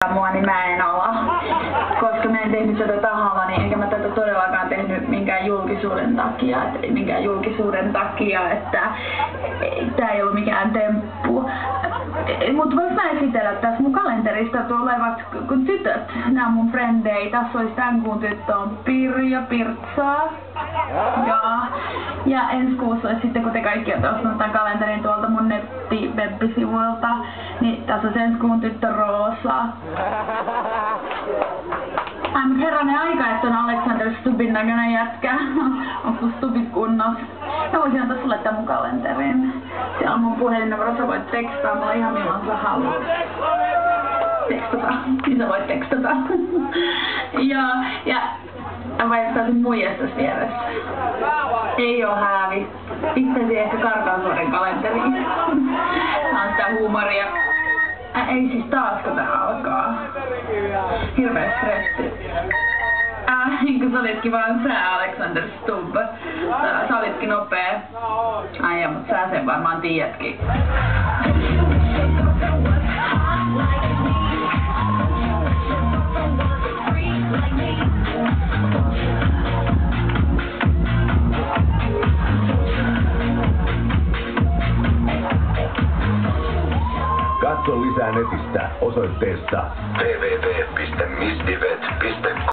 mua, niin mä en ala. Koska mä en tehnyt tätä tahallani, enkä mä tätä todellakaan tehnyt minkään julkisuuden takia, että tää ei ollut mikään temppu. Mut vois mä esitellä tässä mun kalenterista tulevat tytöt, nää on mun frendei. Tässä olisi tän kuun tyttö on Pirja Pirtsaa. Ja ensi kuussa olisi sitten, kun te kaikki olette ostanut tän kalenterin tuolta mun web-sivuilta, niin tässä on ensi kuun tyttö Roosa. Mut herranen aika, että on Alexander Stubbin näköinen jätkä. Onko sun Stubbit kunnossa? Mä voisin antaa sulle tän mun kalenterin. Siellä on mun puhelinnumero, sä voit tekstaa mulle ihan milloin sä haluat. Tekstata. Niin sä voit tekstata. Ja vaihtaa sun muijas tässä vieressä. Ei oo häävi. Pistäisi ehkä Karkansuoren kalenteriin. Tää on sitä huumoria. Ei siis taasko tää alkaa. Hirveä stressi. Kun sä olitkin vaan sä, Alexander Stubb. Sä olitkin nopee. Ai ja, mut sä sen varmaan tiedätkin. Katso lisää netistä osoitteesta www.missdivet.com